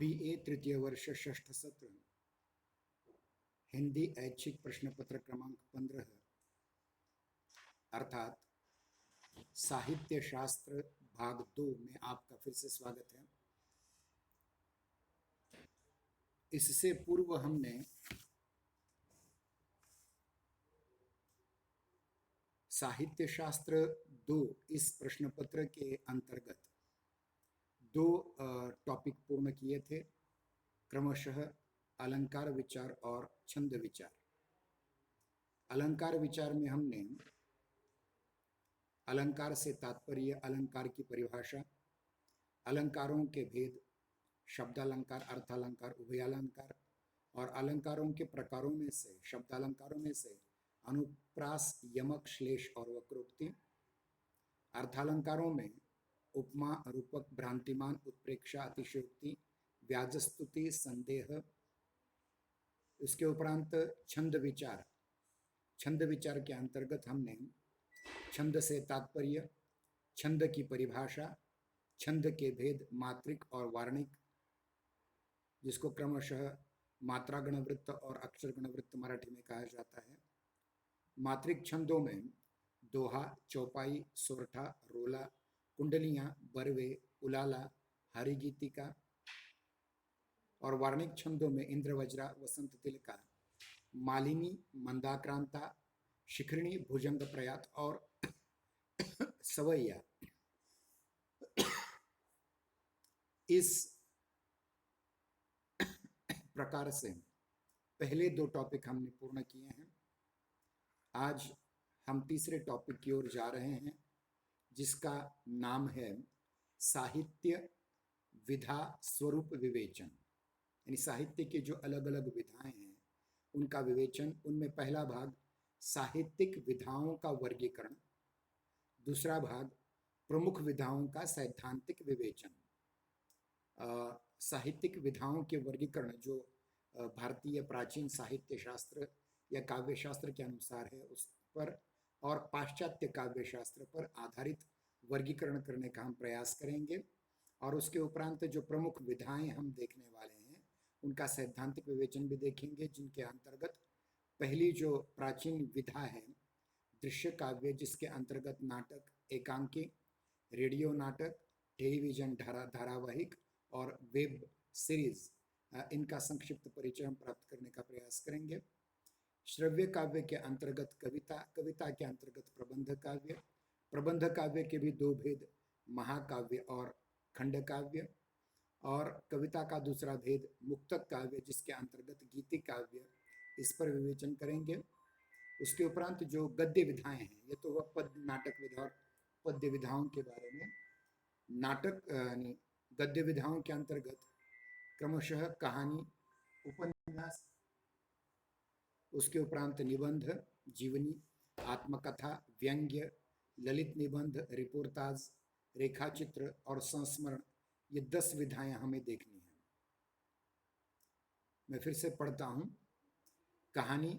BA तृतीय वर्ष षष्ठ सत्र हिंदी ऐच्छिक प्रश्न पत्र क्रमांक 15 अर्थात साहित्य शास्त्र भाग 2 में आपका फिर से स्वागत है। इससे पूर्व हमने साहित्य शास्त्र 2 इस प्रश्न पत्र के अंतर्गत 2 टॉपिक पूर्ण किए थे, क्रमशः अलंकार विचार और छंद विचार। अलंकार विचार में हमने अलंकार से तात्पर्य, अलंकार की परिभाषा, अलंकारों के भेद, शब्दालंकार, अर्थालंकार, उभयालंकार और अलंकारों के प्रकारों में से शब्दालंकारों में से अनुप्रास, यमक, श्लेष और वक्रोक्ति, अर्थालंकारों में उपमा, रूपक, भ्रांतिमान, उत्प्रेक्षा, अतिशयोक्ति, व्याजस्तुति, संदेह। इसके उपरांत छंद विचार। छंद विचार के अंतर्गत हमने छंद से तात्पर्य, छंद की परिभाषा, छंद के भेद, मात्रिक और वार्णिक, जिसको क्रमशः मात्रा गणवृत्त और अक्षर गणवृत्त मराठी में कहा जाता है। मात्रिक छंदों में दोहा, चौपाई, सोरठा, रोला, कुंडलियां, बरवे, उलाला, हरिगीतिका और वार्णिक छंदों में इंद्रवज्रा, वसंत तिलका, मालिनी, मंदाक्रांता, शिखरिणी, भुजंग प्रयात और सवैया। इस प्रकार से पहले 2 टॉपिक हमने पूर्ण किए हैं। आज हम तीसरे टॉपिक की ओर जा रहे हैं, जिसका नाम है साहित्य विधा स्वरूप विवेचन। यानी साहित्य के जो अलग अलग विधाएं हैं उनका विवेचन। उनमें पहला भाग साहित्यिक विधाओं का वर्गीकरण, दूसरा भाग प्रमुख विधाओं का सैद्धांतिक विवेचन। साहित्यिक विधाओं के वर्गीकरण जो भारतीय प्राचीन साहित्य शास्त्र या काव्य शास्त्र के अनुसार है उस पर, और पाश्चात्य काव्य शास्त्र पर आधारित वर्गीकरण करने का हम प्रयास करेंगे। और उसके उपरांत जो प्रमुख विधाएं हम देखने वाले हैं उनका सैद्धांतिक विवेचन भी देखेंगे, जिनके अंतर्गत पहली जो प्राचीन विधा है दृश्य काव्य, जिसके अंतर्गत नाटक, एकांकी, रेडियो नाटक, टेलीविजन धारावाहिक और वेब सीरीज, इनका संक्षिप्त परिचय हम प्राप्त करने का प्रयास करेंगे। श्रव्य काव्य के अंतर्गत कविता, कविता के अंतर्गत प्रबंध काव्य, प्रबंध काव्य के भी 2 भेद, महाकाव्य और खंड काव्य, और कविता का दूसरा भेद मुक्तक काव्य, जिसके अंतर्गत गीति काव्य, इस पर विवेचन करेंगे। उसके उपरांत जो गद्य विधाएं हैं, ये तो वह पद्य, नाटक विधा और पद्य विधाओं के बारे में। नाटक गद्य विधाओं के अंतर्गत क्रमशः कहानी, उपन्यास, उसके उपरांत निबंध, जीवनी, आत्मकथा, व्यंग्य, ललित निबंध, रिपोर्टाज, रेखाचित्र और संस्मरण, ये 10 विधाएं हमें देखनी है। मैं फिर से पढ़ता हूं। कहानी,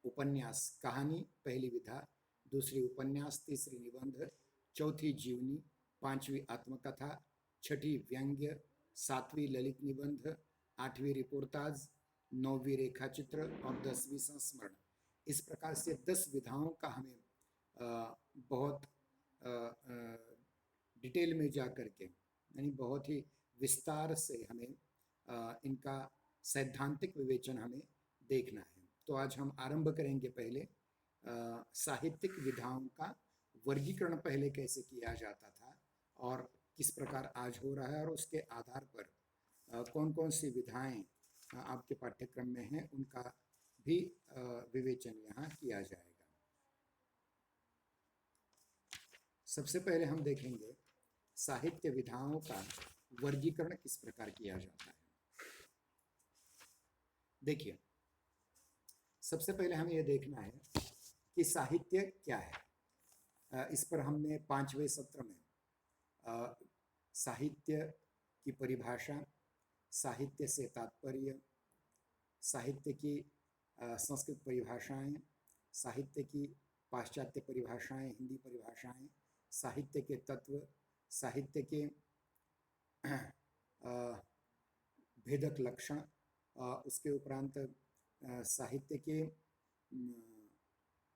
उपन्यास। कहानी पहली विधा, दूसरी उपन्यास, तीसरी निबंध, चौथी जीवनी, पांचवी आत्मकथा, छठी व्यंग्य, सातवीं ललित निबंध, आठवीं रिपोर्टाज, 9वीं रेखाचित्र और 10वीं संस्मरण। इस प्रकार से 10 विधाओं का हमें बहुत डिटेल में जा करके, यानी बहुत ही विस्तार से हमें इनका सैद्धांतिक विवेचन हमें देखना है। तो आज हम आरंभ करेंगे पहले साहित्यिक विधाओं का वर्गीकरण पहले कैसे किया जाता था और किस प्रकार आज हो रहा है, और उसके आधार पर कौन कौन सी विधाएं आपके पाठ्यक्रम में हैं उनका भी विवेचन यहाँ किया जाएगा। सबसे पहले हम देखेंगे साहित्य विधाओं का वर्गीकरण किस प्रकार किया जाता है। देखिए, सबसे पहले हमें यह देखना है कि साहित्य क्या है। इस पर हमने 5वें सत्र में साहित्य की परिभाषा, साहित्य से तात्पर्य, साहित्य की संस्कृत परिभाषाएं, साहित्य की पाश्चात्य परिभाषाएं, हिंदी परिभाषाएं, साहित्य के तत्व, साहित्य के भेदक लक्षण, उसके उपरांत साहित्य के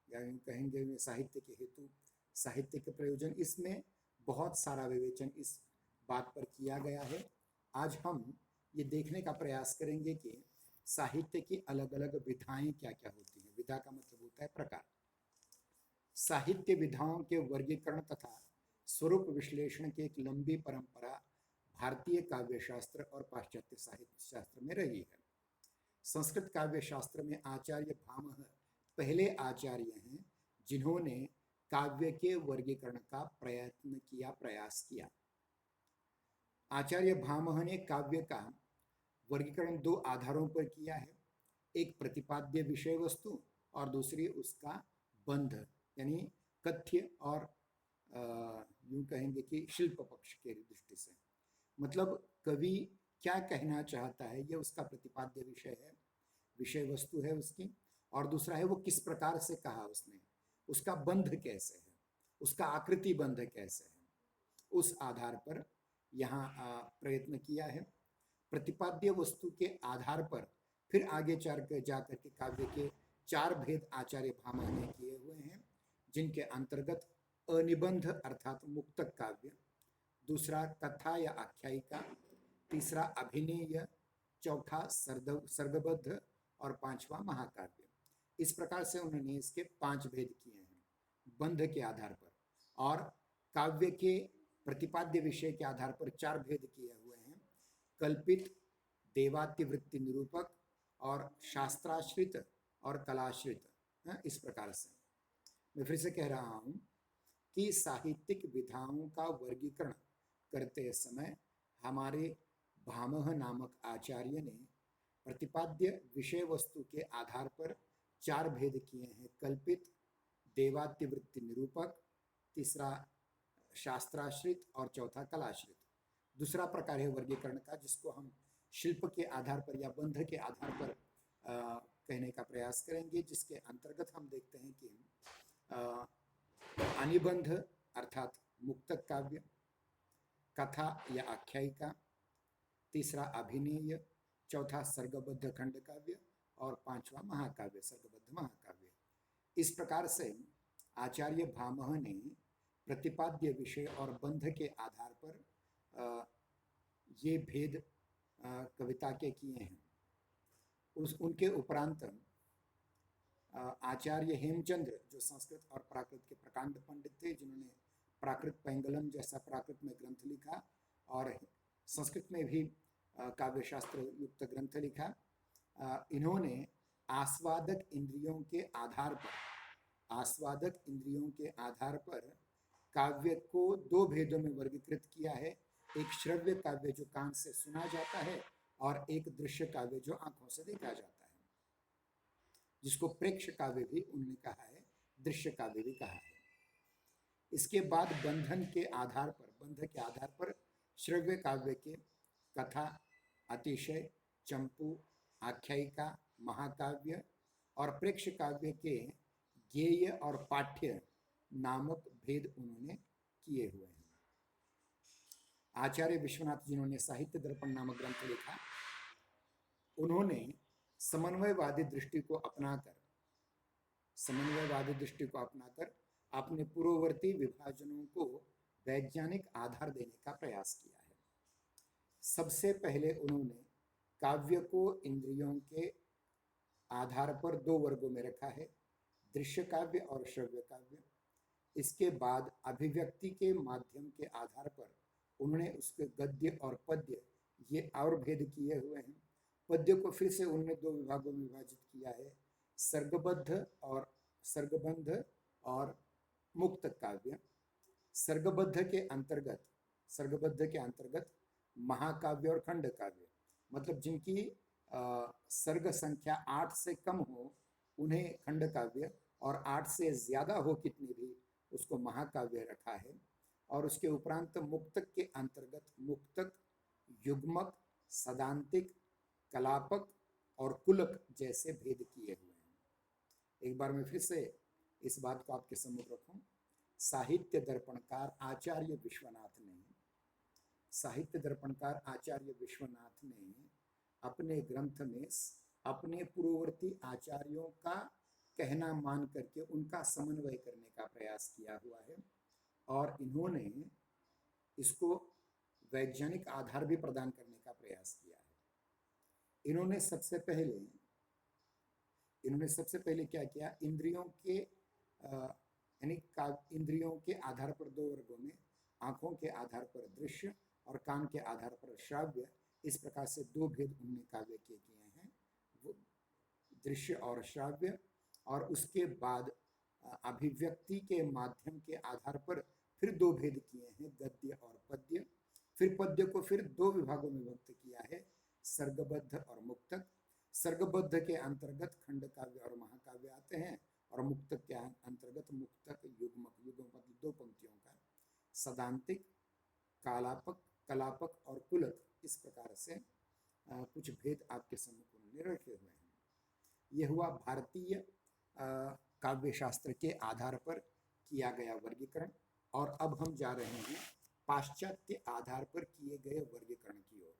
या यूँ कहेंगे साहित्य के हेतु, साहित्य के प्रयोजन, इसमें बहुत सारा विवेचन इस बात पर किया गया है। आज हम ये देखने का प्रयास करेंगे कि साहित्य की अलग अलग विधाएं क्या क्या होती हैं। विधा का मतलब होता है प्रकार। साहित्य विधाओं के वर्गीकरण तथा स्वरूप विश्लेषण की एक लंबी परंपरा भारतीय काव्य शास्त्र और पाश्चात्य साहित्य शास्त्र में रही है। संस्कृत काव्य शास्त्र में आचार्य भामह पहले आचार्य हैं जिन्होंने काव्य के वर्गीकरण का प्रयास किया। आचार्य भामह ने काव्य का वर्गीकरण दो आधारों पर किया है, एक प्रतिपाद्य विषय वस्तु और दूसरी उसका बंध यानी कथ्य और यूं कहेंगे कि शिल्प पक्ष के दृष्टि से। मतलब कवि क्या कहना चाहता है यह उसका प्रतिपाद्य विषय है, विषय वस्तु है उसकी, और दूसरा है वो किस प्रकार से कहा उसने, उसका बंध कैसे है, उसका आकृति बंध कैसे है, उस आधार पर यहाँ प्रयत्न किया है। प्रतिपाद्य वस्तु के आधार पर फिर आगे जाकर के काव्य के चार भेद आचार्य भामह ने किए हुए हैं, जिनके अंतर्गत अनिबंध अर्थात मुक्तक काव्य, दूसरा कथा या आख्यायिका, तीसरा अभिनय, चौथा सर्गबद्ध और पांचवा महाकाव्य। इस प्रकार से उन्होंने इसके पांच भेद किए हैं बंध के आधार पर, और काव्य के प्रतिपाद्य विषय के आधार पर चार भेद किए हुए हैं, कल्पित, देवातिवृत्ति निरूपक और शास्त्राश्रित और कलाश्रित। इस प्रकार से मैं फिर से कह रहा हूं कि साहित्यिक विधाओं का वर्गीकरण करते समय हमारे भामह नामक आचार्य ने प्रतिपाद्य विषय वस्तु के आधार पर चार भेद किए हैं, कल्पित, देवातिवृत्ति निरूपक, तीसरा शास्त्राश्रित और चौथा कलाश्रित। दूसरा प्रकार है वर्गीकरण का, जिसको हम शिल्प के आधार पर या बंध के आधार पर कहने का प्रयास करेंगे, जिसके अंतर्गत हम देखते हैं कि अनिबंध अर्थात मुक्तक काव्य, कथा या आख्यायिका, तीसरा अभिनय, चौथा सर्गबद्ध खंड काव्य और पांचवा महाकाव्य, सर्गबद्ध महाकाव्य। इस प्रकार से आचार्य भामह ने प्रतिपाद्य विषय और बंध के आधार पर ये भेद कविता के किए हैं। उनके उपरांत आचार्य हेमचंद्र, जो संस्कृत और प्राकृत के प्रकांड पंडित थे, जिन्होंने प्राकृत पैंगलम जैसा प्राकृत में ग्रंथ लिखा और संस्कृत में भी काव्यशास्त्र युक्त ग्रंथ लिखा, इन्होंने आस्वादक इंद्रियों के आधार पर काव्य को दो भेदों में वर्गीकृत किया है, एक श्रव्य काव्य जो कान से सुना जाता है और एक दृश्य काव्य जो आंखों से देखा जाता है, जिसको प्रेक्ष काव्य भी उन्होंने कहा है, दृश्य काव्य भी कहा है। इसके बाद बंध के आधार पर श्रव्य काव्य के कथा, अतिशय, चंपू, आख्यायिका, महाकाव्य और प्रेक्ष काव्य के गेय और पाठ्य नामक भेद उन्होंने किए हुए हैं। आचार्य विश्वनाथ, जिन्होंने साहित्य दर्पण नामक ग्रंथ लिखा, उन्होंने समन्वयवादी दृष्टि को अपनाकर अपने पूर्ववर्ती विभाजनों को वैज्ञानिक आधार देने का प्रयास किया है। सबसे पहले उन्होंने काव्य को इंद्रियों के आधार पर दो वर्गों में रखा है, दृश्य काव्य और श्रव्य काव्य। इसके बाद अभिव्यक्ति के माध्यम के आधार पर उन्होंने उसके गद्य और पद्य ये और भेद किए हुए हैं। पद्य को फिर से उन्होंने दो विभागों में विभाजित किया है, सर्गबद्ध और मुक्त काव्य। सर्गबद्ध के अंतर्गत महाकाव्य और खंड काव्य, मतलब जिनकी सर्ग संख्या 8 से कम हो उन्हें खंड काव्य, और 8 से ज्यादा हो कितनी भी उसको महाकाव्य रखा है। और उसके उपरांत मुक्तक के अंतर्गत मुक्तक, युग्मक, सदांतिक, कलापक और कुलक जैसे भेद किए हुए हैं। एक बार मैं फिर से इस बात को आपके सम्मुख रखूं, साहित्य दर्पणकार आचार्य विश्वनाथ ने अपने ग्रंथ में अपने पूर्ववर्ती आचार्यों का कहना मान करके उनका समन्वय करने का प्रयास किया हुआ है और इन्होंने इसको वैज्ञानिक आधार भी प्रदान करने का प्रयास किया है। इन्होंने सबसे पहले क्या किया, इंद्रियों के यानी इंद्रियों के आधार पर दो वर्गों में, आंखों के आधार पर दृश्य और कान के आधार पर श्राव्य, इस प्रकार से दो भेद उन्होंने काव्य के किए हैं, वो दृश्य और श्राव्य। और उसके बाद अभिव्यक्ति के माध्यम के आधार पर फिर दो भेद किए हैं, गद्य और पद्य। फिर पद्य को फिर दो विभागों में विभक्त किया है, सर्गबद्ध और मुक्तक। सर्गबद्ध के अंतर्गत खंड काव्य और महाकाव्य आते हैं और मुक्तक के अंतर्गत मुक्तक, युग्मक, युग्म मतलब दो पंक्तियों का, सदांतिक, कालापक, कलापक और कुलक, इस प्रकार से कुछ भेद आपके सम्मुख उन्होंने रखे हुए हैं। यह हुआ भारतीय काव्य शास्त्र के आधार पर किया गया वर्गीकरण। और अब हम जा रहे हैं पाश्चात्य आधार पर किए गए वर्गीकरण की ओर।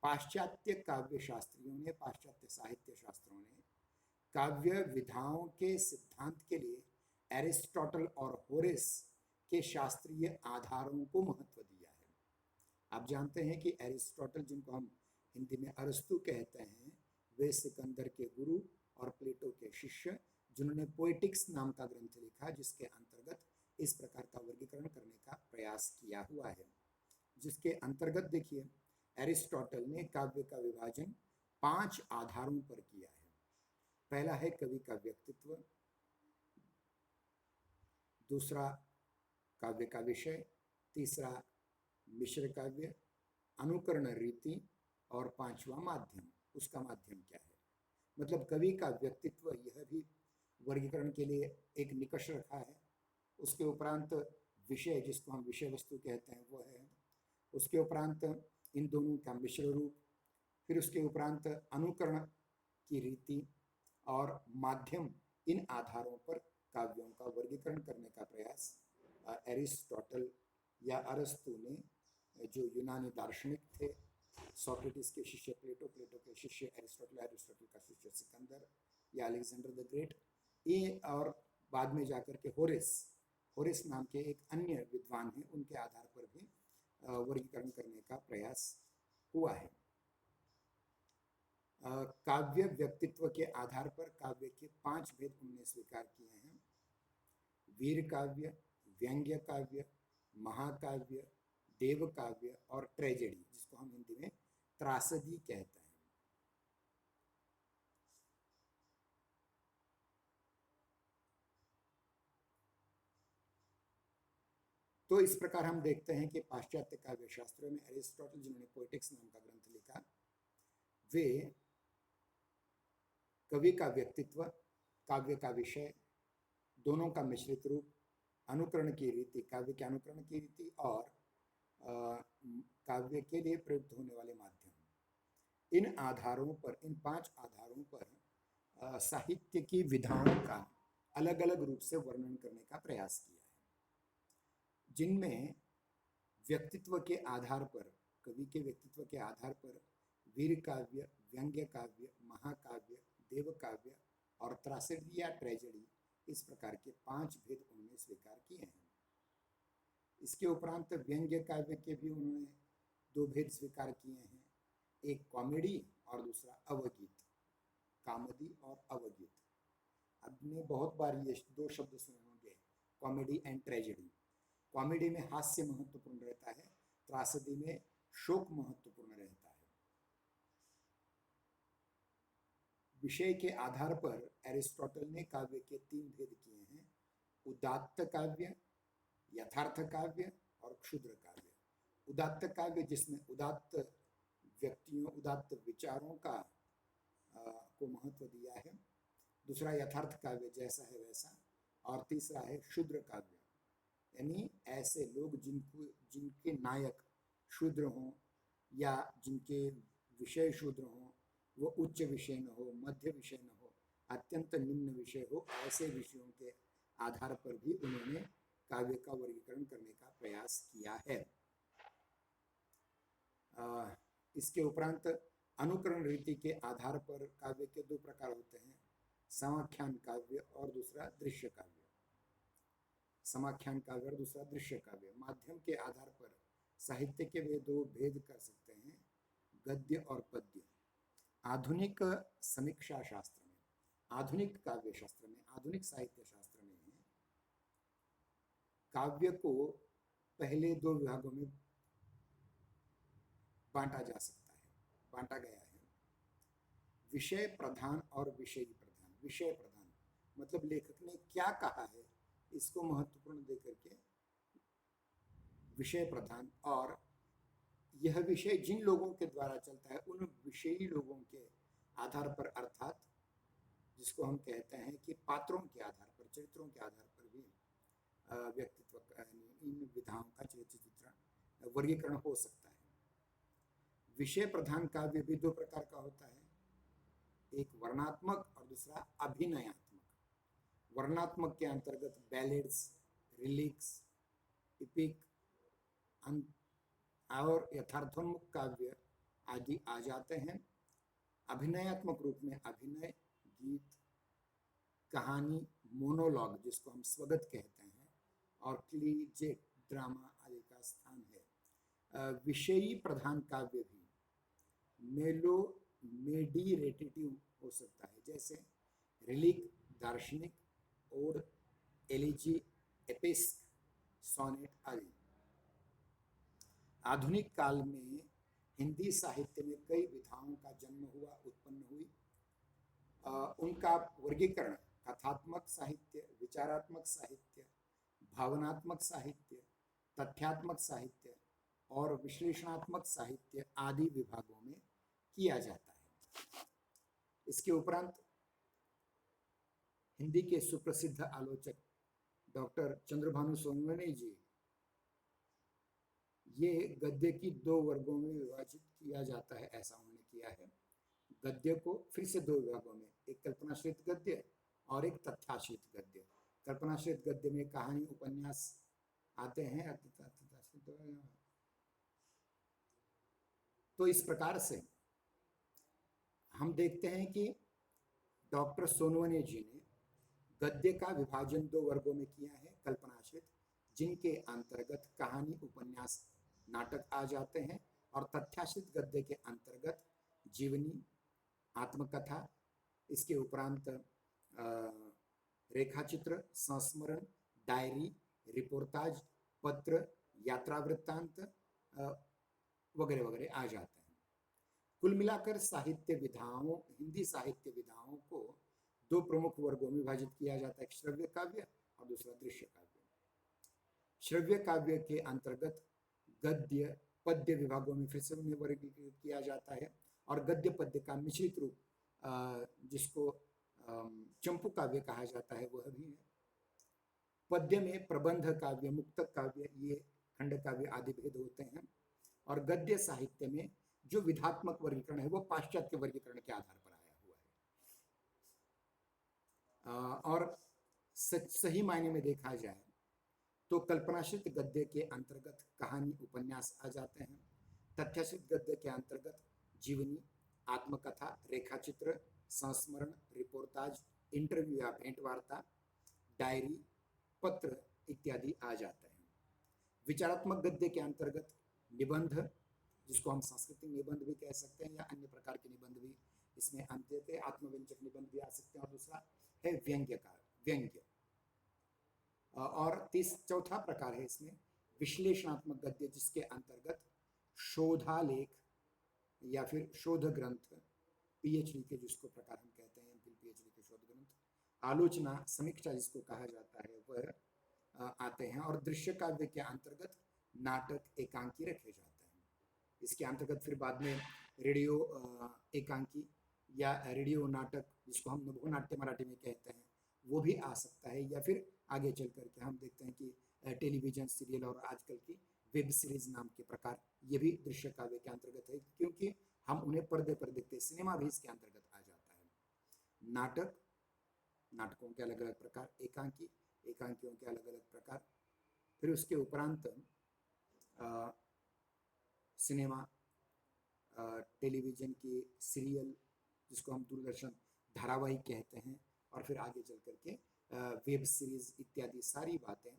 पाश्चात्य काव्य शास्त्रियों ने, पाश्चात्य साहित्य शास्त्रों ने काव्य विधाओं के सिद्धांत के लिए एरिस्टोटल और होरेस के शास्त्रीय आधारों को महत्व दिया है। आप जानते हैं कि एरिस्टोटल, जिनको हम हिंदी में अरस्तु कहते हैं, वे सिकंदर के गुरु और प्लेटो के शिष्य, जिन्होंने पोएटिक्स नाम का ग्रंथ लिखा, जिसके अंतर्गत इस प्रकार का वर्गीकरण करने का प्रयास किया हुआ है। जिसके अंतर्गत देखिए, एरिस्टोटल ने काव्य का विभाजन 5 आधारों पर किया है। पहला है कवि का व्यक्तित्व, दूसरा काव्य का विषय, तीसरा मिश्र काव्य, अनुकरण रीति, और पांचवा माध्यम। उसका माध्यम क्या है, मतलब कवि का व्यक्तित्व, यह भी वर्गीकरण के लिए एक निकष रखा है। उसके उपरांत विषय, जिसको हम विषय वस्तु कहते हैं, वो है। उसके उपरांत इन दोनों का मिश्र रूप, फिर उसके उपरांत अनुकरण की रीति और माध्यम। इन आधारों पर काव्यों का वर्गीकरण करने का प्रयास एरिस्टोटल या अरस्तु ने, जो यूनानी दार्शनिक थे, सोक्रेटिस के शिष्य प्लेटो, प्लेटो के शिष्य एरिस्टोटल, एरिस्टोटल का शिष्य सिकंदर या अलेक्जेंडर द ग्रेट, ये, और बाद में जाकर के होरेस नाम के एक अन्य विद्वान हैं, उनके आधार पर भी वर्गीकरण करने का प्रयास हुआ है। काव्य व्यक्तित्व के आधार पर काव्य के 5 भेद उन्होंने स्वीकार किए हैं: वीर काव्य, व्यंग्य काव्य, महाकाव्य, देव काव्य और ट्रेजेडी, जिसको हम हिंदी में त्रासदी कहते हैं। तो इस प्रकार हम देखते हैं कि पाश्चात्य काव्य शास्त्रों में एरिस्टोटल, जिन्होंने पोएटिक्स नाम का ग्रंथ लिखा, वे कवि का व्यक्तित्व, काव्य का विषय, दोनों का मिश्रित रूप, अनुकरण की रीति, काव्य के अनुकरण की रीति, और काव्य के लिए प्रयुक्त होने वाले माध्यम, इन आधारों पर, इन 5 आधारों पर साहित्य की विधाओं का अलग अलग रूप से वर्णन करने का प्रयास किया है, जिनमें व्यक्तित्व के आधार पर, कवि के व्यक्तित्व के आधार पर वीर काव्य, व्यंग्य काव्य, महाकाव्य, देव काव्य और त्रासदी या ट्रेजेडी, इस प्रकार के 5 भेद उन्होंने स्वीकार किए हैं। इसके उपरांत व्यंग्य काव्य के भी उन्होंने 2 भेद स्वीकार किए हैं, एक कॉमेडी और दूसरा अवगीत, कामदी और अवगीत। आपने बहुत बार ये 2 शब्द सुने होंगे, कॉमेडी एंड ट्रेजेडी। कॉमेडी में हास्य महत्वपूर्ण रहता है, त्रासदी में शोक महत्वपूर्ण रहता है। विषय के आधार पर एरिस्टोटल ने काव्य के 3 भेद किए हैं: उदात्त काव्य, यथार्थ काव्य और क्षुद्र काव्य। उदात्त काव्य, जिसमें उदात्त व्यक्तियों, उदात्त विचारों का को महत्व दिया है। दूसरा यथार्थ काव्य, जैसा है वैसा। और तीसरा है क्षुद्र काव्य, यानी ऐसे लोग जिनके नायक शूद्र हों या जिनके विषय शूद्र हों, वो उच्च विषय न हो, मध्य विषय न हो, अत्यंत निम्न विषय हो, ऐसे विषयों के आधार पर भी उन्होंने काव्य का वर्गीकरण करने का प्रयास किया है। इसके उपरांत अनुकरण रीति के आधार पर काव्य के दो प्रकार होते हैं, समाख्यान काव्य और दूसरा दृश्य काव्य। समाख्यान काव्य और दूसरा दृश्य काव्य। माध्यम के आधार पर साहित्य के वे दो भेद कर सकते हैं, गद्य और पद्य। आधुनिक समीक्षा शास्त्र में, आधुनिक काव्य शास्त्र में, आधुनिक साहित्य शास्त्र में काव्य को पहले दो विभागों में बांटा जा सकता है, बांटा गया है। विषय प्रधान और विषयी प्रधान। विषय प्रधान मतलब लेखक ने क्या कहा है इसको महत्वपूर्ण देकर के विषय प्रधान, और यह विषय जिन लोगों के द्वारा चलता है उन विषयी लोगों के आधार पर, अर्थात जिसको हम कहते हैं कि पात्रों के आधार पर, चरित्रों के आधार पर भी व्यक्तित्व इन विधाओं का चरित्र चित्रण वर्गीकरण हो सकता है। विषय प्रधान काव्य भी दो प्रकार का होता है, एक वर्णात्मक और दूसरा अभिनयात्मक। वर्णात्मक के अंतर्गत बैलेड्स, रिलिक्स, इपिक और यथार्थोन्मुख काव्य आदि आ जाते हैं। अभिनयात्मक रूप में अभिनय, गीत, कहानी, मोनोलॉग जिसको हम स्वगत कहते हैं, और क्लीजेट ड्रामा आदि का स्थान है। विषयी प्रधान काव्य भी मेडिटेटिव हो सकता है, जैसे रिलिक, दार्शनिक, ओड, एलिजी, एपिस्क, सोनेट आदि। आधुनिक काल में हिंदी साहित्य में कई विधाओं का जन्म हुआ, उत्पन्न हुई। उनका वर्गीकरण कथात्मक साहित्य, विचारात्मक साहित्य, भावनात्मक साहित्य, तथ्यात्मक साहित्य और विश्लेषणात्मक साहित्य आदि विभागों में किया जाता है। इसके उपरांत हिंदी के सुप्रसिद्ध आलोचक डॉक्टर चंद्रभानु सोनवने जी, ये गद्य की दो वर्गों में विभाजित किया जाता है, ऐसा उन्होंने किया है। गद्य को फिर से दो विभागों में, एक कल्पनाश्रित गद्य और एक तथ्याश्रित गद्य। कल्पनाश्रित गद्य में कहानी, उपन्यास आते हैं। तो इस प्रकार से हम देखते हैं कि डॉक्टर सोनवने जी ने गद्य का विभाजन दो वर्गों में किया है, कल्पनाश्रित जिनके अंतर्गत कहानी, उपन्यास, नाटक आ जाते हैं, और तथ्याश्रित गद्य के अंतर्गत जीवनी, आत्मकथा, इसके उपरांत रेखाचित्र, संस्मरण, डायरी, रिपोर्टाज, पत्र, यात्रा वृत्तांत वगैरह वगैरह आ जाते हैं। कुल मिलाकर साहित्य विधाओं, हिंदी साहित्य विधाओं को दो प्रमुख वर्गों में विभाजित किया जाता है, एक श्रव्य काव्य और दूसरा दृश्य काव्य। श्रव्य काव्य के अंतर्गत गद्य, पद्य विभागों में फिर से उन्हें वर्गीकृत किया जाता है, और गद्य पद्य का मिश्रित रूप जिसको चंपू काव्य कहा जाता है वह भी है। पद्य में प्रबंध काव्य, मुक्तक काव्य, ये खंड काव्य आदि भेद होते हैं, और गद्य साहित्य में जो विधात्मक वर्गीकरण है वो पाश्चात्य वर्गीकरण के आधार पर आया हुआ है। और सही मायने में देखा जाए तो कल्पनाश्रित गद्य के अंतर्गत कहानी, उपन्यास आ जाते हैं। तथ्याश्रित गद्य के अंतर्गत जीवनी, आत्मकथा, रेखाचित्र, संस्मरण, रिपोर्टाज, इंटरव्यू या भेंट वार्ता, डायरी, पत्र इत्यादि आ जाते हैं। विचारात्मक गद्य के अंतर्गत निबंध, जिसको हम सांस्कृतिक निबंध भी कह सकते हैं, या अन्य प्रकार के निबंध भी इसमें आते हैं, आत्मव्यंजक निबंध भी आ सकते हैं, और दूसरा है व्यंग्य का व्यंग्य। और चौथा प्रकार है इसमें विश्लेषणात्मक गद्य, जिसके अंतर्गत शोधालेख या फिर शोध ग्रंथ, पीएचडी के जिसको प्रकार हम कहते हैं, पीएचडी के शोध ग्रंथ, आलोचना, समीक्षा जिसको कहा जाता है वह आते हैं। और दृश्य काव्य के अंतर्गत नाटक, एकांकी रखे जाते हैं। इसके अंतर्गत फिर बाद में रेडियो एकांकी या रेडियो नाटक, जिसको हम नभो नाट्य मराठी में कहते हैं, वो भी आ सकता है। या फिर आगे चल करके हम देखते हैं कि टेलीविजन सीरियल और आजकल की वेब सीरीज नाम के प्रकार, ये भी दृश्य काव्य के अंतर्गत है, क्योंकि हम उन्हें पर्दे पर देखते हैं। सिनेमा भी इसके अंतर्गत आ जाता है। नाटक, नाटकों के अलग अलग प्रकार, एकांकी, एकांकियों के अलग अलग प्रकार, फिर उसके उपरांत सिनेमा, टेलीविज़न के सीरियल जिसको हम दूरदर्शन धारावाहिक कहते हैं, और फिर आगे चल करके वेब सीरीज़ इत्यादि सारी बातें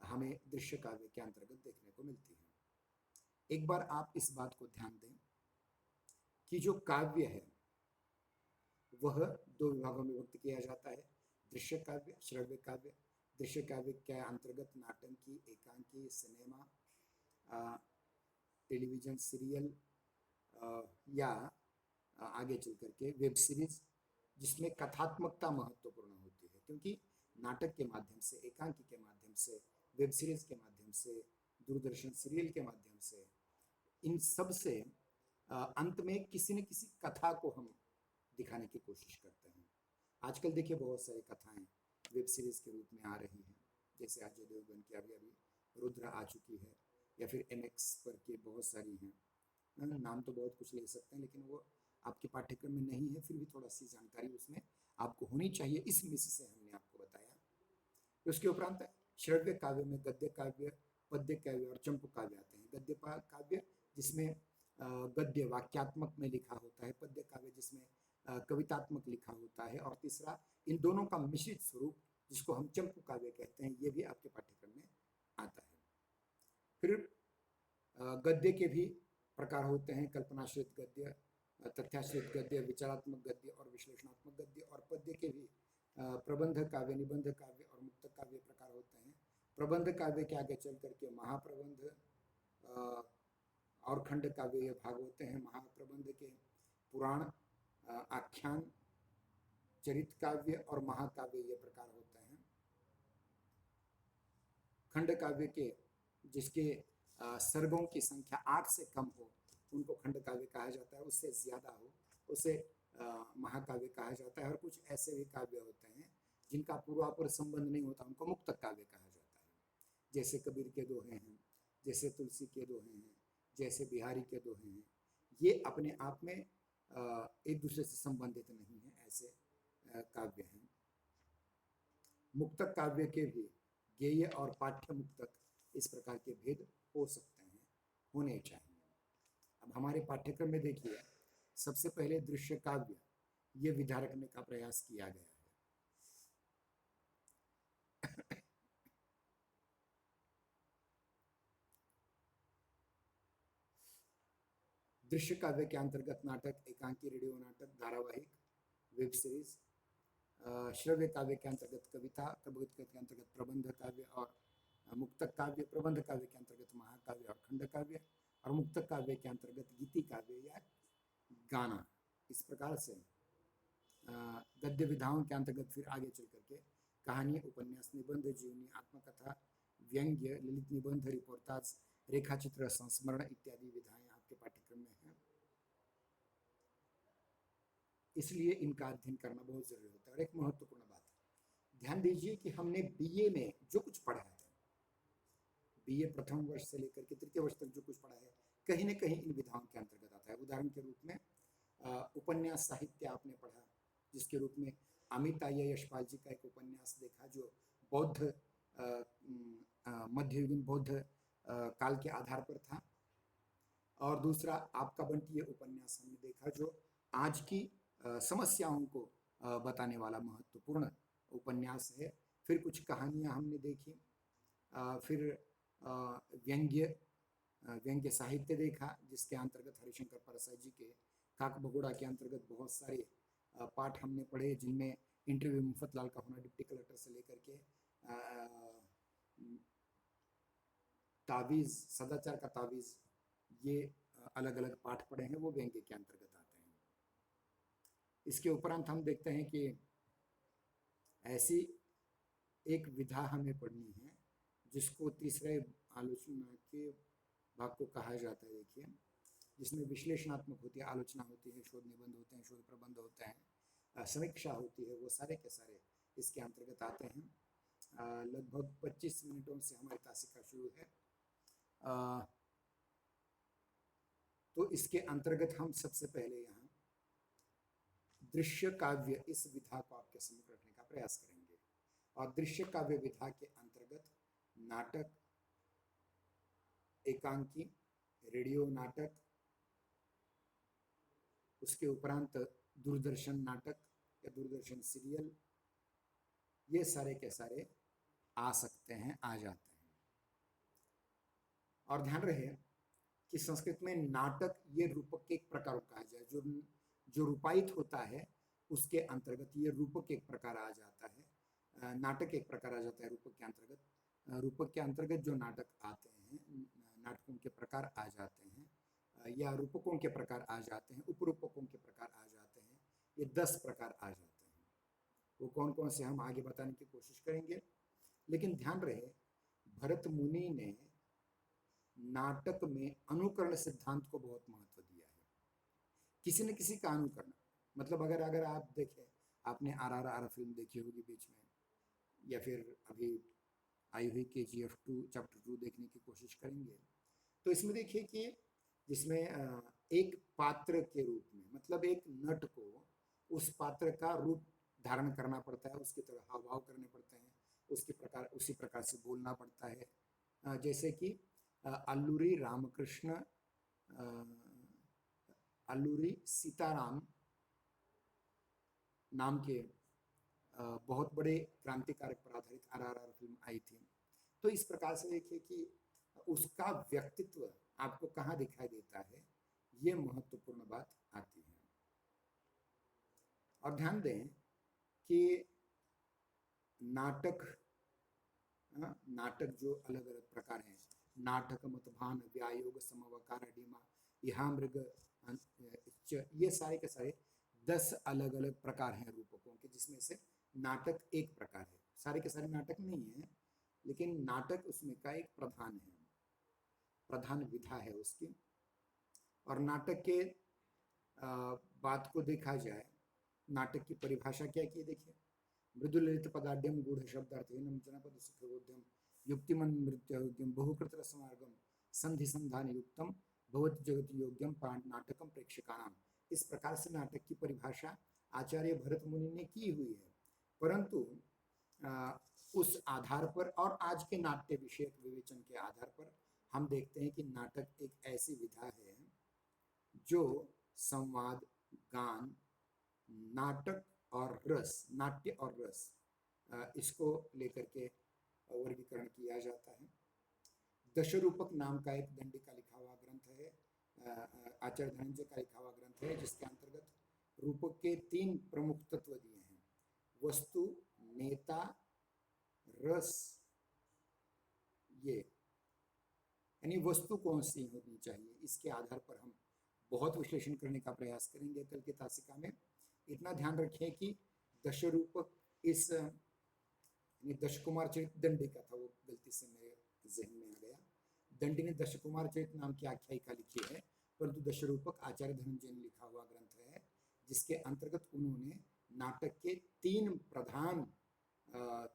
हमें दृश्य काव्य के अंतर्गत देखने को मिलती हैं। एक बार आप इस बात को ध्यान दें कि जो काव्य है वह दो विभागों में विभक्त किया जाता है, दृश्य काव्य, श्रव्य काव्य। दृश्य काव्य के अंतर्गत नाटंकी, एकांकी, सिनेमा, टेलीविज़न सीरियल या आगे चल करके वेब सीरीज जिसमें कथात्मकता महत्वपूर्ण होती है, क्योंकि नाटक के माध्यम से, एकांकी के माध्यम से, वेब सीरीज के माध्यम से, दूरदर्शन सीरियल के माध्यम से, इन सब से अंत में किसी न किसी कथा को हम दिखाने की कोशिश करते हैं। आजकल देखिए बहुत सारी कथाएं वेब सीरीज के रूप में आ रही हैं, जैसे अजय देवगन की अभी अभी रुद्र आ चुकी है, या फिर MX पर के बहुत सारी हैं। नाम तो बहुत कुछ ले सकते हैं, लेकिन वो आपके पाठ्यक्रम में नहीं है, फिर भी थोड़ा सी जानकारी उसमें आपको होनी चाहिए, इस मिस से हमने आपको बताया। उसके उपरांत श्रव्य काव्य में गद्य काव्य, पद्य काव्य और चंपू काव्य आते हैं। गद्य काव्य जिसमें गद्य वाक्यात्मक में लिखा होता है, पद्य काव्य जिसमें कवितात्मक लिखा होता है, और तीसरा इन दोनों का मिश्रित स्वरूप जिसको हम चंपू काव्य कहते हैं, ये भी आपके पाठ्यक्रम में आता है। फिर गद्य के भी प्रकार होते हैं, कल्पनाश्रित गद्य, तथ्याश्रित गद्य, विचारात्मक गद्य और विश्लेषणात्मक गद्य। और पद्य के भी प्रबंध काव्य, निबंध काव्य और मुक्त काव्य प्रकार होते हैं। प्रबंध काव्य के आगे चल करके महाप्रबंध और खंड काव्य ये भाग होते हैं। महाप्रबंध के पुराण, आख्यान, चरित काव्य और महाकाव्य ये प्रकार होते हैं। खंड काव्य के जिसके सर्गों की संख्या 8 से कम हो उनको खंड काव्य कहा जाता है, उससे ज्यादा हो उसे महाकाव्य कहा जाता है। और कुछ ऐसे भी काव्य होते हैं जिनका पूर्वापर संबंध नहीं होता, उनको मुक्त काव्य कहा जाता है, जैसे कबीर के दोहे हैं, जैसे तुलसी के दोहे हैं, जैसे बिहारी के दोहे हैं। ये अपने आप में एक दूसरे से संबंधित नहीं है, ऐसे काव्य हैं। मुक्तक काव्य के भी गेय और पाठ्य मुक्तक इस प्रकार के भेद हो सकते हैं, होने चाहिए। अब हमारे पाठ्यक्रम में देखिए, सबसे पहले दृश्य काव्य ये विधा रखने का प्रयास किया गया है। दृश्य काव्य के अंतर्गत नाटक, एकांकी, रेडियो नाटक, धारावाहिक, वेब सीरीज। श्रव्य काव्य के अंतर्गत कविता, कविता के अंतर्गत प्रबंध काव्य और मुक्तक काव्य, प्रबंध काव्य के अंतर्गत महाकाव्य और खंड काव्य, और मुक्तक काव्य के अंतर्गत गीति काव्य या गाना। इस प्रकार से गद्य विधाओं के अंतर्गत फिर आगे चल करके कहानी, उपन्यास, निबंध, जीवनी, आत्मकथा, व्यंग्य, ललित निबंध, रिपोर्टाज, रेखाचित्र, संस्मरण इत्यादि विधाएं आपके पाठ्यक्रम में हैं। इसलिए इनका अध्ययन करना बहुत जरूरी होता है। और एक महत्वपूर्ण बात है, ध्यान दीजिए कि हमने BA में जो कुछ पढ़ा है, BA प्रथम वर्ष से लेकर के तृतीय वर्ष तक जो कुछ पढ़ा है, कहीं न कहीं इन विधाओं के अंतर्गत आता है। उदाहरण के रूप में उपन्यास साहित्य आपने पढ़ा, जिसके रूप में अमिताय यशपाल जी का एक उपन्यास देखा जो बौद्ध मध्ययुगीन बौद्ध काल के आधार पर था। और दूसरा आपका बंटी उपन्यास हमने देखा जो आज की समस्याओं को बताने वाला महत्वपूर्ण उपन्यास है। फिर कुछ कहानियां हमने देखी, फिर व्यंग्य साहित्य देखा, जिसके अंतर्गत हरिशंकर परसाई जी के काक भगोड़ा के अंतर्गत बहुत सारे पाठ हमने पढ़े, जिनमें इंटरव्यू मुफ्फतलाल का होना डिप्टी कलेक्टर से लेकर के तावीज़, सदाचार का तावीज़, ये अलग अलग पाठ पढ़े हैं, वो व्यंग्य के अंतर्गत आते हैं। इसके उपरांत हम देखते हैं कि ऐसी एक विधा हमें पढ़नी है जिसको तीसरे आलोचना के भाग को कहा जाता है। देखिए, जिसमें विश्लेषणात्मक होती है, आलोचना होती है, शोध निबंध होते हैं, शोध प्रबंध होते हैं, समीक्षा होती है, वो सारे के सारे इसके अंतर्गत आते हैं। लगभग 25 मिनटों से हमारी तासिका शुरू है। तो इसके अंतर्गत हम सबसे पहले यहाँ दृश्य काव्य इस विधा को आपके सम्मुख रखने का प्रयास करेंगे। और दृश्य काव्य विधा के अंतर्गत नाटक, एकांकी, रेडियो नाटक, उसके उपरांत दूरदर्शन नाटक या दूरदर्शन सीरियल, ये सारे के सारे आ सकते हैं, आ जाते हैं। और ध्यान रहे कि संस्कृत में नाटक ये रूपक के एक प्रकार कहा जाए, जो रूपायित होता है उसके अंतर्गत ये रूपक एक प्रकार आ जाता है, नाटक एक प्रकार आ जाता है रूपक के अंतर्गत। रूपक के अंतर्गत जो नाटक आते हैं, नाटकों के प्रकार आ जाते हैं, या रूपकों के प्रकार आ जाते हैं, उपरूपकों के प्रकार आ जाते हैं, ये 10 प्रकार आ जाते हैं। वो कौन कौन से हम आगे बताने की कोशिश करेंगे। लेकिन ध्यान रहे, भरत मुनि ने नाटक में अनुकरण सिद्धांत को बहुत महत्व दिया है। किसी न किसी का अनुकरण, मतलब अगर अगर आप देखें, आपने RRR फिल्म देखी होगी बीच में, या फिर अभी आई हुई KGF 2 चैप्टर 2 देखने की कोशिश करेंगे, तो इसमें देखिए कि जिसमें एक पात्र के रूप में, मतलब एक नट को उस पात्र का रूप धारण करना पड़ता है, उसकी तरह हाव भाव करने पड़ते हैं, उसी प्रकार से बोलना पड़ता है। जैसे कि अल्लूरी रामकृष्ण, अल्लूरी सीताराम नाम के बहुत बड़े क्रांतिकारक पर आधारित RRR फिल्म आई थी। तो इस प्रकार से देखिए कि उसका व्यक्तित्व आपको कहाँ दिखाई देता है, ये महत्वपूर्ण बात आती है। और ध्यान दें कि नाटक जो अलग अलग प्रकार हैं, नाटक मतभान व्यायोग समवकार डिमा यहाँ मृग, ये सारे के सारे 10 अलग अलग प्रकार हैं रूपकों के, जिसमें से नाटक एक प्रकार है। सारे के सारे नाटक नहीं है, लेकिन नाटक उसमें का एक प्रधान विधा है उसकी। और नाटक के बात को देखा जाए, नाटक की परिभाषा क्या की, देखिए, मृदुललित पदाढ्यम गूढ़ शब्दार्थहीनम जनपद सुखबोध्यम युक्तिमन मृत्योग्यम बहुकृत रसमार्गम संधि संधान युक्तम भवति जगति योग्यम नाटकम प्रेक्षकानाम। इस प्रकार से नाटक की परिभाषा आचार्य भरत मुनि ने की हुई है। परंतु उस आधार पर और आज के नाट्य विषयक विवेचन के आधार पर हम देखते हैं कि नाटक एक ऐसी विधा है जो संवाद, गान, नाटक और रस, नाट्य और रस, इसको लेकर के वर्गीकरण किया जाता है। दशरूपक नाम का एक दंडी का लिखा हुआ ग्रंथ है, आचार्य धनंजय का लिखा हुआ ग्रंथ है, जिसके अंतर्गत रूपक के 3 प्रमुख तत्व दिए हैं: वस्तु, नेता, रस। ये यानी वस्तु कौन सी होनी चाहिए, इसके आधार पर हम बहुत विश्लेषण करने का प्रयास करेंगे कल की तासिका में। इतना ध्यान रखें कि दशरूपक इस दशकुमार चरित दंडी का था, वो गलती से मेरे जहन में आ गया। दंडी ने दशकुमार चरित नाम की आख्यायिका लिखी है, परंतु दशरूपक आचार्य धनंजय ने लिखा हुआ ग्रंथ है, जिसके अंतर्गत उन्होंने नाटक के 3 प्रधान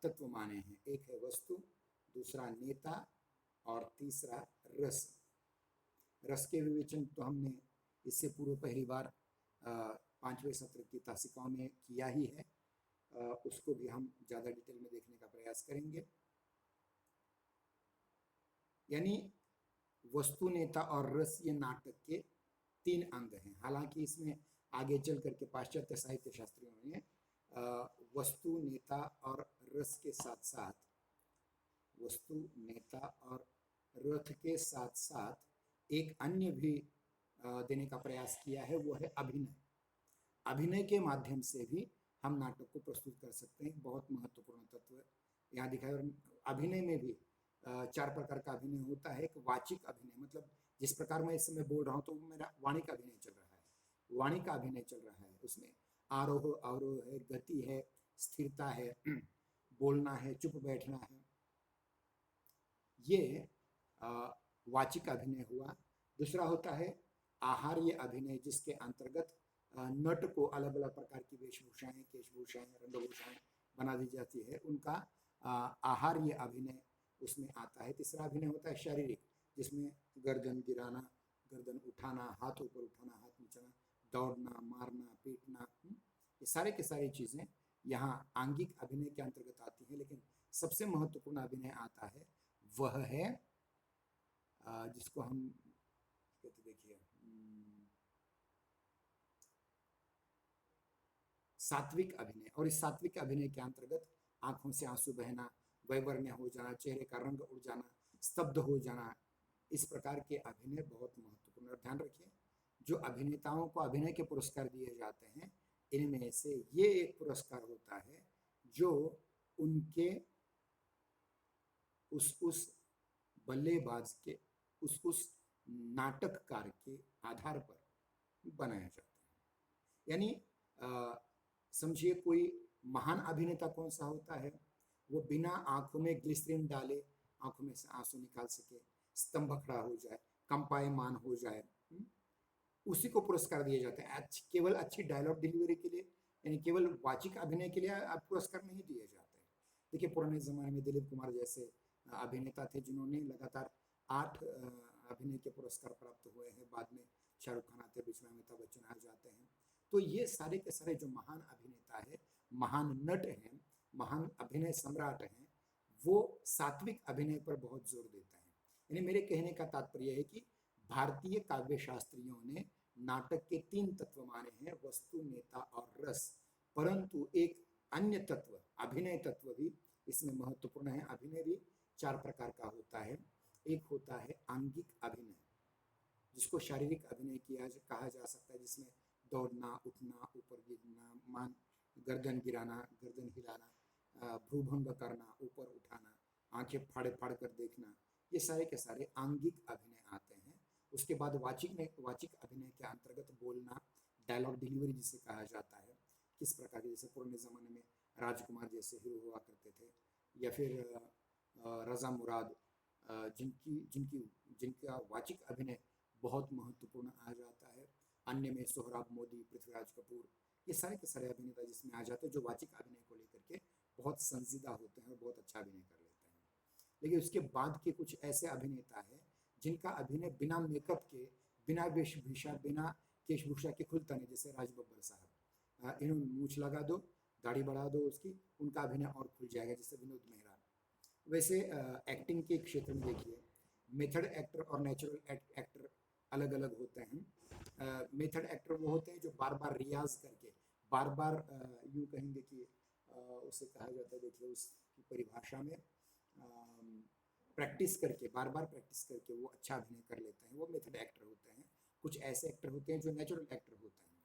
तत्व माने हैं। एक है वस्तु, दूसरा नेता और तीसरा रस। रस के विवेचन तो हमने इससे पूर्व पहली बार 5वें सत्र की तासिकाओं में किया ही है, उसको भी हम ज़्यादा डिटेल में देखने का प्रयास करेंगे। यानी वस्तु, नेता और रस, ये नाटक के 3 अंग हैं। हालांकि इसमें आगे चल करके पाश्चात्य साहित्य शास्त्रियों ने वस्तु, नेता और रस के साथ साथ, वस्तु, नेता और रथ के साथ साथ एक अन्य भी देने का प्रयास किया है, वो है अभिनय। अभिनय के माध्यम से भी हम नाटक को प्रस्तुत कर सकते हैं, बहुत महत्वपूर्ण तत्व यहाँ दिखाया। और अभिनय में भी 4 प्रकार का अभिनय होता है। एक वाचिक अभिनय, मतलब जिस प्रकार मैं इस समय बोल रहा हूँ तो मेरा वाणी का अभिनय चल रहा है, वाणी का अभिनय चल रहा है, उसमें आरोह अवरोह है, गति है, स्थिरता है, बोलना है, चुप बैठना है, ये वाचिक अभिनय हुआ। दूसरा होता है आहार्य अभिनय, जिसके अंतर्गत नट को अलग अलग प्रकार की वेशभूषाएं, केशभूषाएं, रंगभूषाएं बना दी जाती है, उनका आहार्य अभिनय उसमें आता है। तीसरा अभिनय होता है शारीरिक, जिसमें गर्दन गिराना, गर्दन उठाना, हाथ ऊपर उठाना, हाथ नीचाना, दौड़ना, मारना, पीटना, ये सारे के सारी चीज़ें यहाँ आंगिक अभिनय के अंतर्गत आती हैं। लेकिन सबसे महत्वपूर्ण अभिनय आता है, वह है जिसको हम कहते, देखिए, सात्विक अभिनय, और इस सात्विक अभिनय के अंतर्गत आंखों से आंसू बहना, वैवर्ण्य हो जाना, चेहरे का रंग उड़ जाना, स्तब्ध हो जाना, इस प्रकार के अभिनय बहुत महत्वपूर्ण। और ध्यान रखिए, जो अभिनेताओं को अभिनय के पुरस्कार दिए जाते हैं, इनमें से ये एक पुरस्कार होता है जो उनके उस बल्लेबाज के उस नाटककार के आधार पर बनाया जाता है। यानी समझिए, कोई महान अभिनेता कौन सा होता है, वो बिना आंखों में ग्लिसरीन डाले आंखों में से आंसू निकाल सके, स्तंभ खड़ा हो जाए, कंपायमान हो जाए, उसी को पुरस्कार दिए जाते हैं। केवल अच्छी डायलॉग डिलीवरी के लिए, यानी केवल वाचिक अभिनय के लिए पुरस्कार नहीं दिए जाते। देखिए, पुराने जमाने में दिलीप कुमार जैसे अभिनेता थे जिन्होंने लगातार 8 अभिनय के पुरस्कार प्राप्त हुए हैं। बाद में शाहरुख खान आते, बीच में अमिताभ बच्चन आ जाते हैं। तो ये सारे के सारे जो महान अभिनेता है, महान नट हैं, महान अभिनय सम्राट हैं, वो सात्विक अभिनय पर बहुत जोर देते हैं। यानी मेरे कहने का तात्पर्य है कि भारतीय काव्य शास्त्रियों ने नाटक के 3 तत्व माने हैं, वस्तु, नेता और रस, परंतु एक अन्य तत्व, अभिनय तत्व भी इसमें महत्वपूर्ण है। अभिनय भी 4 प्रकार का होता है। एक होता है आंगिक अभिनय, जिसको शारीरिक अभिनय कहा जा सकता है, जिसमें दौड़ना, उठना, ऊपर गिरना, मान गर्दन गिराना, गर्दन हिलाना, भ्रूभंग करना, ऊपर उठाना, आंखें फाड़ फाड़ कर देखना, ये सारे के सारे आंगिक अभिनय आते हैं। उसके बाद वाचिक अभिनय के अंतर्गत बोलना, डायलॉग डिलीवरी जिसे कहा जाता है, किस प्रकार के, जैसे पुराने ज़माने में राजकुमार जैसे हीरो हुआ करते थे, या फिर रज़ा मुराद, जिनका वाचिक अभिनय बहुत महत्वपूर्ण आ जाता है। अन्य में सोहराब मोदी, पृथ्वीराज कपूर, ये सारे के सारे अभिनेता जिसमें आ जाते हैं, जो वाचिक अभिनय को लेकर के बहुत संजीदा होते हैं और बहुत अच्छा अभिनय कर लेते हैं। लेकिन उसके बाद के कुछ ऐसे अभिनेता हैं जिनका अभिनय बिना मेकअप के, बिना वेशभूषा, बिना केशभूषा के खुलता नहीं, जैसे राज बब्बर साहब, इन्होंने मूछ लगा दो, दाढ़ी बढ़ा दो उसकी, उनका अभिनय और खुल जाएगा, जैसे विनोद मेहरा। वैसे एक्टिंग के क्षेत्र में देखिए, मेथड एक्टर और नेचुरल एक्टर अलग अलग होते हैं। मेथड एक्टर वो होते हैं जो बार बार रियाज करके, बार बार यूँ कहेंगे कि उसे कहा जाता है, देखिए उसकी परिभाषा में प्रैक्टिस करके, बार बार प्रैक्टिस करके वो अच्छा अभिनय कर लेते हैं, वो मेथड एक्टर होते हैं। कुछ ऐसे एक्टर होते हैं जो नेचुरल एक्टर होते हैं।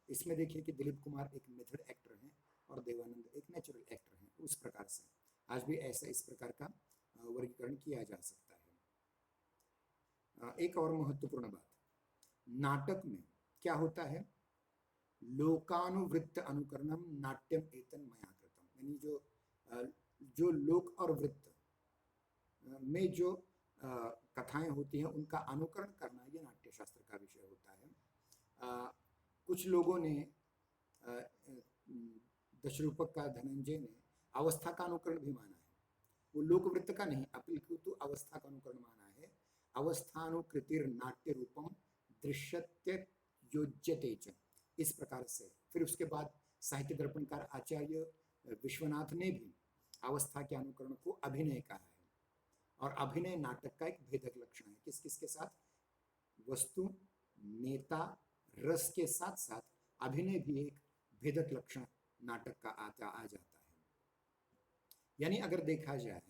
इसमें देखिए कि दिलीप कुमार एक मेथड एक्टर हैं और देवानंद एक नेचुरल एक्टर हैं। उस प्रकार से आज भी ऐसा इस प्रकार का वर्गीकरण किया जा सकता है। एक और महत्वपूर्ण बात, नाटक में क्या होता है, लोकानुवृत्त अनुकरणम नाट्यम एतन मया कृतम, यानी जो लोक और वृत्त में जो कथाएं होती हैं उनका अनुकरण करना, ये नाट्यशास्त्र का विषय होता है। कुछ लोगों ने, दशरूपक का धनंजय ने अवस्था का अनुकरण भी माना है, वो लोकवृत्त का नहीं, अपितु अवस्था का अनुकरण माना है। अवस्थानुकृतिर नाट्य रूपम दृश्यत्य योज्यते च, इस प्रकार से। फिर उसके बाद साहित्य दर्पणकार आचार्य विश्वनाथ ने भी अवस्था के अनुकरण को अभिनय कहा है, और अभिनय नाटक का एक भेदक लक्षण है। किस किस के साथ, वस्तु, नेता, रस के साथ साथ अभिनय भी एक भेदक लक्षण नाटक का आ जाता है। यानी अगर देखा जाए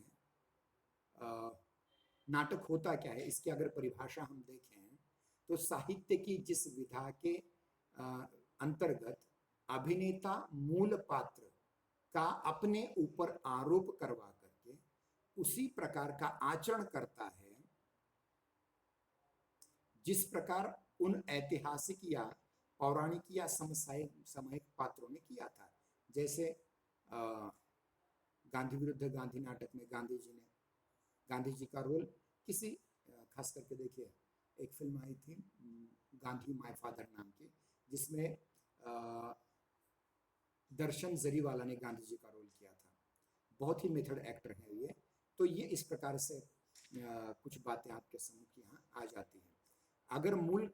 नाटक होता क्या है, इसकी अगर परिभाषा हम देखें तो साहित्य की जिस विधा के अंतर्गत अभिनेता मूल पात्र का अपने ऊपर आरोप करवा करके उसी प्रकार का आचरण करता है, जिस प्रकार उन ऐतिहासिक या पौराणिक या सामयिक पात्रों ने किया था। जैसे गांधी विरुद्ध गांधी नाटक में गांधी जी का रोल किसी, खास करके देखिए एक फिल्म आई थी गांधी माय फादर नाम की, जिसमें दर्शन जरीवाला ने गांधी जी का रोल किया था। बहुत ही मेथड एक्टर है ये। तो ये इस प्रकार से कुछ बातें आपके सम्मुख यहाँ आ जाती हैं। अगर मूल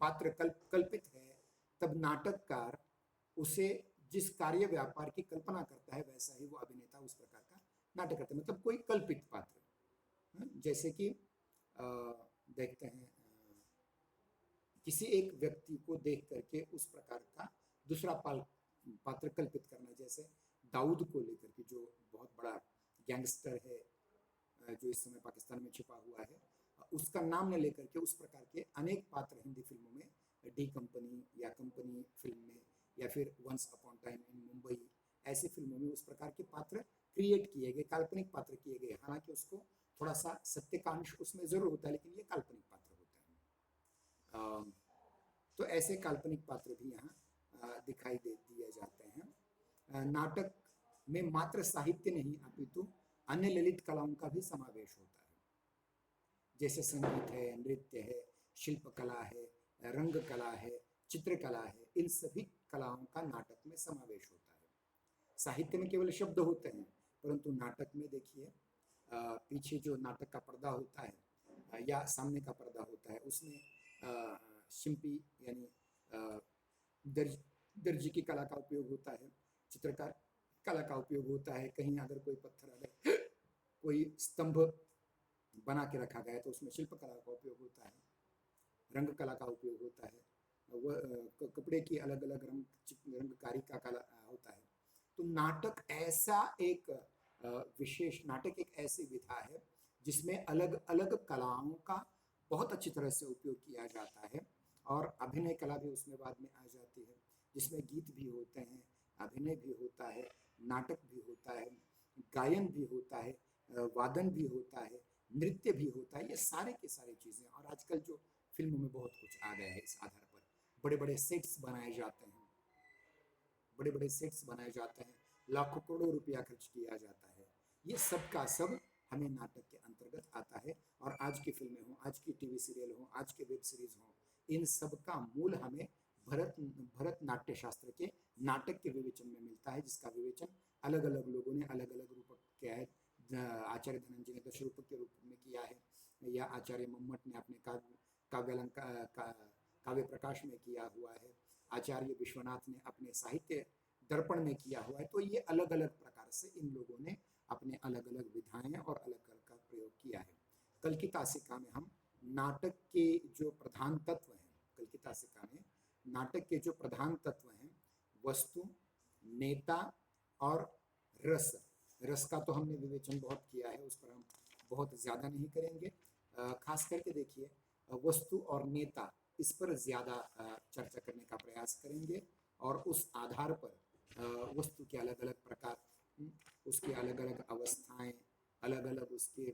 पात्र कल्पित है, तब नाटककार उसे जिस कार्य व्यापार की कल्पना करता है वैसा ही वो अभिनेता उस प्रकार का नाटक करता है, मतलब कोई कल्पित पात्र। जैसे कि देखते हैं किसी एक व्यक्ति को देख करके उस प्रकार का दूसरा पात्र कल्पित करना, जैसे दाऊद को लेकर के जो बहुत बड़ा गैंगस्टर है जो इस समय पाकिस्तान में छिपा हुआ है, उसका नाम न लेकर के उस प्रकार के अनेक पात्र हिंदी फिल्मों में, डी कंपनी या कंपनी फिल्म में, या फिर once upon time in Mumbai, ऐसी फिल्मों में उस प्रकार के पात्र क्रिएट किए गए, काल्पनिक पात्र किए गए। हालांकि उसको थोड़ा सा सत्य का अंश उसमें जरूर होता है, लेकिन ये काल्पनिक पात्र होते हैं। तो ऐसे काल्पनिक पात्र भी यहाँ दिखाई दिए जाते हैं। नाटक में मात्र साहित्य नहीं अपितु अन्य ललित कलाओं का भी समावेश होता है, जैसे संगीत है, नृत्य है, शिल्पकला है, रंग कला है, चित्रकला है। इन सभी कलाओं का नाटक में समावेश होता है। साहित्य में केवल शब्द होते हैं, परंतु नाटक में देखिए पीछे जो नाटक का पर्दा होता है या सामने का पर्दा होता है, उसमें शिल्पी यानी दर्जी की कला का उपयोग होता है, चित्रकार कला का उपयोग होता है। कहीं अगर कोई पत्थर, अगर कोई स्तंभ बना के रखा गया तो उसमें शिल्प कला का उपयोग होता है, रंग कला का उपयोग होता है, वह कपड़े की अलग अलग रंगकारी का कला होता है। तो नाटक ऐसा एक विशेष, नाटक एक ऐसी विधा है जिसमें अलग अलग कलाओं का बहुत अच्छी तरह से उपयोग किया जाता है, और अभिनय कला भी उसमें बाद में आ जाती है, जिसमें गीत भी होते हैं, अभिनय भी होता है, नाटक भी होता है, गायन भी होता है, वादन भी होता है, नृत्य भी होता है। ये सारे के सारे चीज़ें, और आजकल जो फिल्मों में बहुत कुछ आ गया है इस आधार पर, बड़े बड़े सेट्स बनाए जाते हैं, बड़े बड़े सेट्स बनाए जाते हैं, लाखों करोड़ों रुपया खर्च किया जाता है। ये सब का सब हमें नाटक के अंतर्गत आता है। और आज की फिल्में हों, आज की टीवी सीरियल हों, आज के वेब सीरीज हों, इन सब का मूल हमें भरत नाट्य शास्त्र के नाटक के विवेचन में मिलता है, जिसका विवेचन अलग अलग लोगों ने अलग अलग रूप किया है। आचार्य धनंजय ने दशरूपक के रूप में किया है, या आचार्य मम्मट ने अपने काव्य प्रकाश में किया हुआ है, आचार्य विश्वनाथ ने अपने साहित्य दर्पण में किया हुआ है। तो ये अलग अलग प्रकार से इन लोगों ने अपने अलग अलग विधाएं और अलग अलग का प्रयोग किया है। कल की तासिका में हम नाटक के जो प्रधान तत्व हैं, कल की तासिका में नाटक के जो प्रधान तत्व हैं, वस्तु, नेता और रस। रस का तो हमने विवेचन बहुत किया है, उस पर हम बहुत ज़्यादा नहीं करेंगे। खास करके देखिए वस्तु और नेता, इस पर ज़्यादा चर्चा करने का प्रयास करेंगे, और उस आधार पर वस्तु के अलग अलग प्रकार, उसकी अलग अलग अवस्थाएं, अलग अलग उसके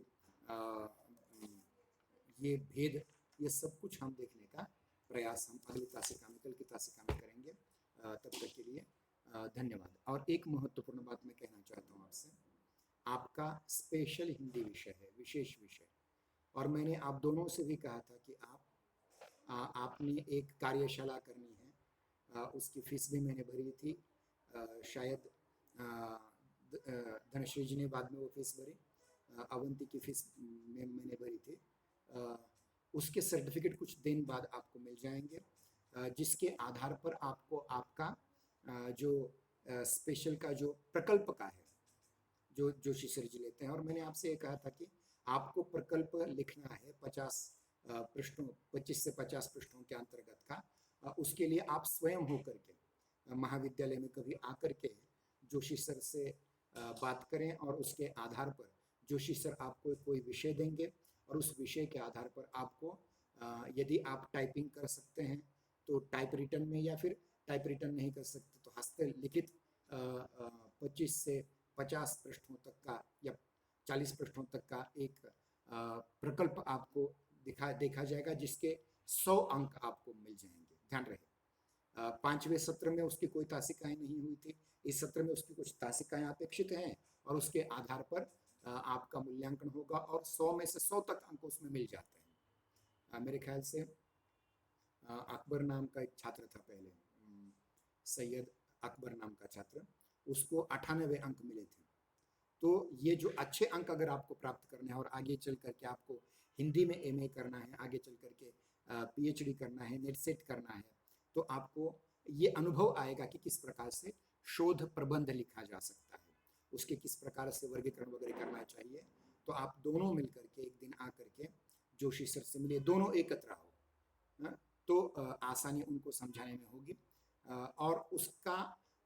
ये भेद, ये सब कुछ हम देखने का प्रयास हम अगली तासिका में, कल की तासिका में करेंगे। तब तक के लिए धन्यवाद। और एक महत्वपूर्ण बात मैं कहना चाहता हूँ आपसे, आपका स्पेशल हिंदी विषय है, विशेष विषय, और मैंने आप दोनों से भी कहा था कि आपने एक कार्यशाला करनी है, उसकी फीस भी मैंने भरी थी, शायद धनश्री जी ने बाद में वो फीस भरी, अवंती की फीस में मैंने भरी थी। उसके सर्टिफिकेट कुछ दिन बाद आपको मिल जाएंगे, जिसके आधार पर आपको आपका जो स्पेशल का जो प्रकल्प का है, जो जोशी सर जी लेते हैं, और मैंने आपसे ये कहा था कि आपको प्रकल्प लिखना है 50 पृष्ठों, 25 से 50 पृष्ठों के अंतर्गत का। उसके लिए आप स्वयं होकर के महाविद्यालय में कभी आकर के जोशी सर से बात करें, और उसके आधार पर जोशी सर आपको कोई विषय देंगे, और उस विषय के आधार पर आपको यदि आप टाइपिंग कर सकते हैं तो टाइप रिटन में, या फिर टाइप रिटन नहीं कर सकते तो हस्तलिखित 25 से 50 पृष्ठों तक का या 40 पृष्ठों तक का एक प्रकल्प आपको देखा जाएगा, जिसके 100 अंक आपको मिल जाएंगे। ध्यान रहे 5वें सत्र में उसकी कोई तासिकाएं नहीं हुई थी, इस सत्र में उसकी कुछ तासिकाएं अपेक्षित हैं, और उसके आधार पर आपका मूल्यांकन होगा, और 100 में से 100 तक अंक उसमें मिल जाते हैं। मेरे ख्याल से अकबर नाम का एक छात्र था पहले, सैयद अकबर नाम का छात्र, उसको 98 अंक मिले थे। तो ये जो अच्छे अंक अगर आपको प्राप्त करने हैं, और आगे चल करके आपको हिंदी में MA करना है, आगे चल करके PhD करना है, नेट सेट करना है, तो आपको ये अनुभव आएगा कि किस प्रकार से शोध प्रबंध लिखा जा सकता है, उसके किस प्रकार से वर्गीकरण वगैरह करना चाहिए। तो आप दोनों मिलकर के एक दिन आकर के जोशी सर से मिलिए, दोनों एकत्र हो, तो आसानी उनको समझाने में होगी। और उसका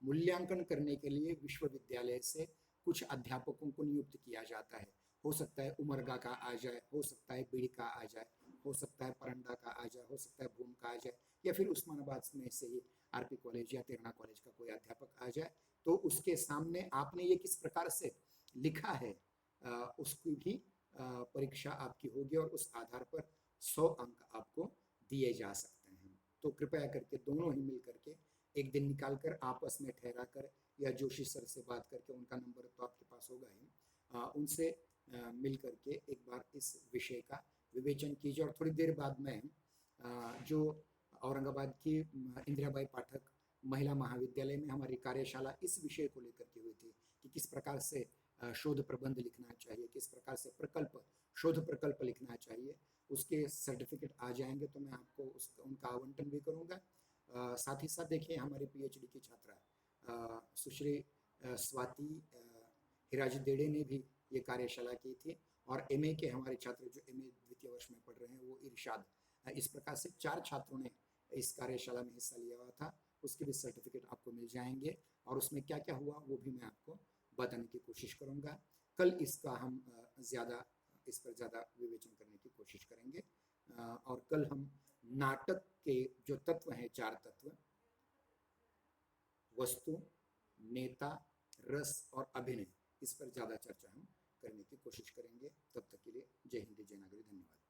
मूल्यांकन करने के लिए विश्वविद्यालय से कुछ अध्यापकों को नियुक्त किया जाता है। हो सकता है उमरगा का आ जाए, हो सकता है बीड़ का आ जाए, हो सकता है परंडा का आ जाए, हो सकता है भूम का आ जाए, या फिर उस्मानाबाद में से ही आरपी कॉलेज या तिरना कॉलेज का कोई अध्यापक आ जाए। तो उसके सामने आपने ये किस प्रकार से लिखा है उसकी भी परीक्षा आपकी होगी और उस आधार पर 100 अंक आपको दिए जा सकते हैं। तो कृपया करके दोनों ही मिल करके एक दिन निकाल कर आपस में ठहरा कर या जोशी सर से बात करके, उनका नंबर तो आपके पास होगा ही, उनसे मिल करके एक बार इस विषय का विवेचन कीजिए। और थोड़ी देर बाद में जो औरंगाबाद की इंदिराबाई पाठक महिला महाविद्यालय में हमारी कार्यशाला इस विषय को लेकर के हुई थी कि किस प्रकार से शोध प्रबंध लिखना चाहिए, किस प्रकार से शोध प्रकल्प लिखना चाहिए, उसके सर्टिफिकेट आ जाएंगे तो मैं आपको उनका आवंटन भी करूंगा। साथ ही साथ देखिए हमारी पीएचडी की छात्रा सुश्री स्वाति हिराज देड़े ने भी ये कार्यशाला की थी, और एमए के हमारे छात्र जो एमए द्वितीय वर्ष में पढ़ रहे हैं वो इरशाद, इस प्रकार से 4 छात्रों ने इस कार्यशाला में हिस्सा लिया हुआ था। उसके भी सर्टिफिकेट आपको मिल जाएंगे और उसमें क्या क्या हुआ वो भी मैं आपको बताने की कोशिश करूंगा। कल इसका हम इस पर ज़्यादा विवेचन करने की कोशिश करेंगे। और कल हम नाटक के जो तत्व हैं, 4 तत्व, वस्तु, नेता, रस और अभिनय, इस पर ज़्यादा चर्चा हम करने की कोशिश करेंगे। तब तक के लिए जय हिंद, जय नागरी, धन्यवाद।